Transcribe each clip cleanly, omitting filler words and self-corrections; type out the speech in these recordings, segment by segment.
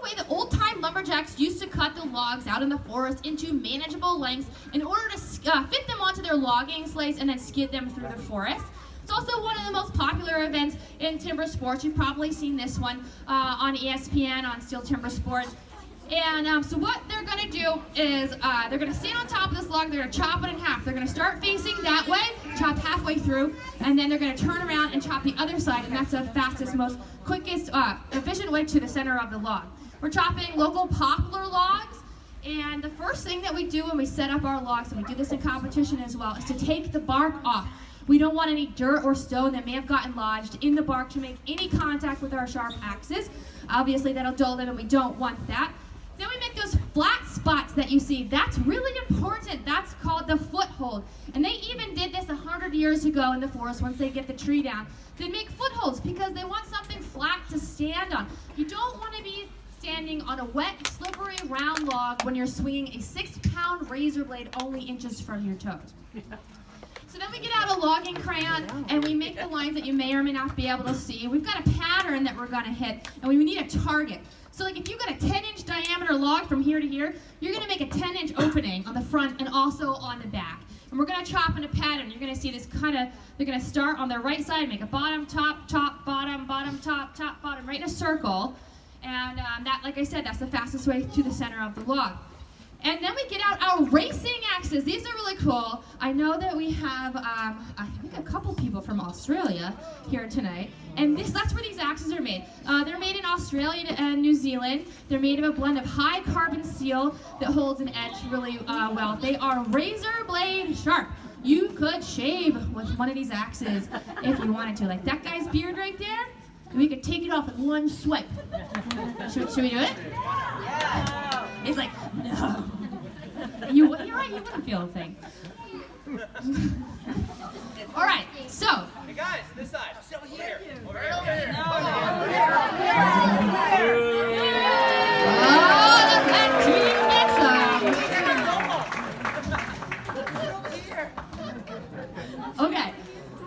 way the old-time lumberjacks used to cut the logs out in the forest into manageable lengths in order to fit them onto their logging sleighs and then skid them through the forest. It's also one of the most popular events in timber sports. You've probably seen this one on ESPN on Steel Timber Sports. And so what they're going to do is they're going to stand on top of this log, they're going to chop it in half. They're going to start facing that way, chop halfway through, and then they're going to turn around and chop the other side, and that's the fastest, most quickest, efficient way to the center of the log. We're chopping local poplar logs, and the first thing that we do when we set up our logs, and we do this in competition as well, is to take the bark off. We don't want any dirt or stone that may have gotten lodged in the bark to make any contact with our sharp axes. Obviously that'll dull them and we don't want that. Then we make those flat spots that you see. That's really important. That's called the foothold. And they even did this 100 years ago in the forest once they get the tree down. They make footholds because they want something flat to stand on. You don't want to be standing on a wet, slippery, round log when you're swinging a 6-pound razor blade only inches from your toes. So then we get out a logging crayon and we make the lines that you may or may not be able to see. We've got a pattern that we're going to hit, and we need a target. So like if you've got a 10-inch diameter log from here to here, you're going to make a 10-inch opening on the front and also on the back. And we're going to chop in a pattern. You're going to see this kind of, they're going to start on the right side, make a bottom, top, top, bottom, top, top, bottom, right in a circle. And that, like I said, that's the fastest way to the center of the log. And then we get out our racing axes. These are really cool. I know that we have, I think a couple people from Australia here tonight. And that's where these axes are made. They're made in Australia and New Zealand. They're made of a blend of high carbon steel that holds an edge really well. They are razor blade sharp. You could shave with one of these axes if you wanted to. Like that guy's beard right there, we could take it off in one swipe. Should we do it? Yeah. It's like, no. You're right, you wouldn't feel a thing. All right, so. Hey guys, this side. Over here. Over here. Oh, the red team gets them. Okay,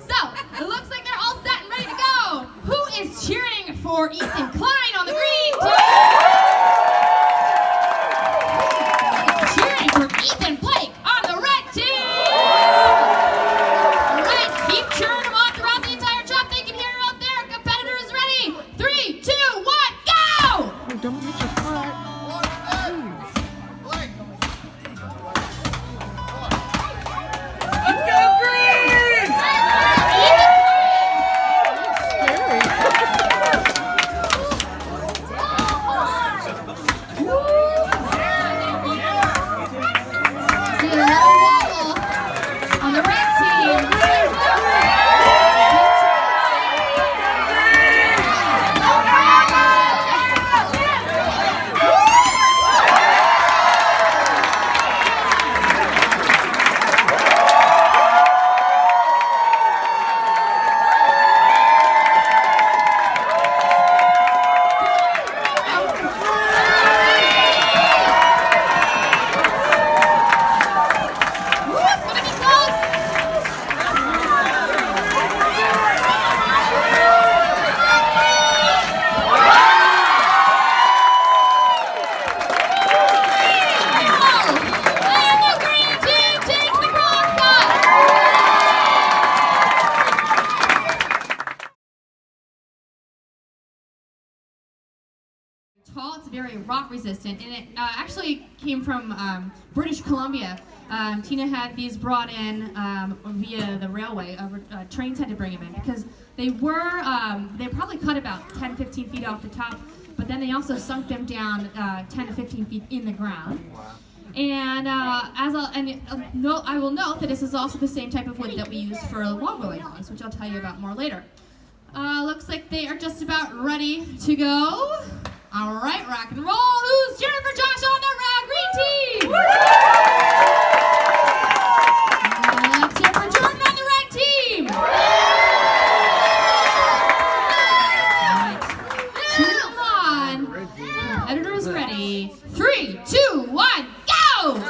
so it looks like they're all set and ready to go. Who is cheering for Ethan Klein on the green team? Ethan Blake on the red team! All right, keep cheering them on throughout the entire chop. They can hear it out there. Competitors ready? 3, 2, 1, go! Oh, don't make it hot. Let's go green! On the red team. It's very rot resistant, and it actually came from British Columbia. Tina had these brought in via the railway. Trains had to bring them in because they probably cut about 10-15 feet off the top, but then they also sunk them down 10 to 15 feet in the ground. And I will note that this is also the same type of wood that we use for log rolling logs, which I'll tell you about more later. Looks like they are just about ready to go. All right, rock and roll. Who's cheering for Josh on the green team? Let's hear for Jordan on the red team. All right. Cheer on. Competitors ready. 3, 2, 1, go!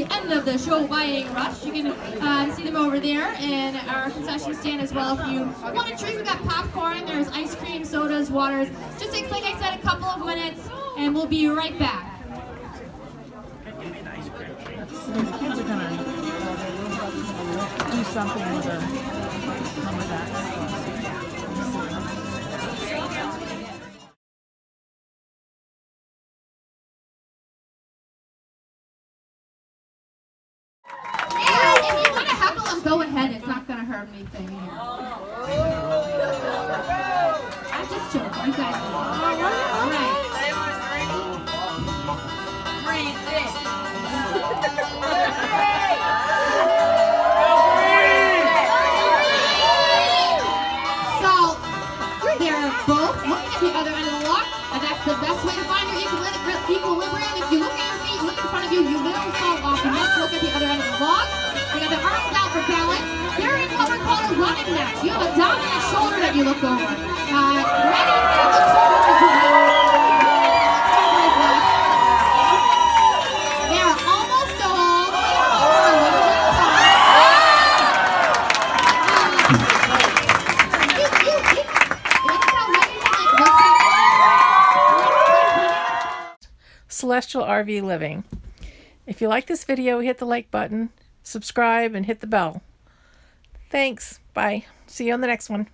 the end of the show buying rush. You can see them over there in our concession stand as well. If you want a treat, we've got popcorn, there's ice cream, sodas, waters. Just takes, like I said, a couple of minutes, and we'll be right back. The kids are gonna do something with their lumberjacks. Yeah, if you want to heckle them, go ahead. It's not going to hurt anything here. I'm just joking. You guys know. All right. So, they're both looking at the other end of the lock, and that's the best way to find your equilibrium. If you look at your feet, look in front of you, you will fall off. You must look at the other end of the log. They got their arms out for balance. They're in what we call a running match. You have a dominant shoulder that you look over. Ready to look forward as well. They are almost all the way over. Celestial RV Living. If you like this video, hit the like button, subscribe, and hit the bell. Thanks. Bye. See you on the next one.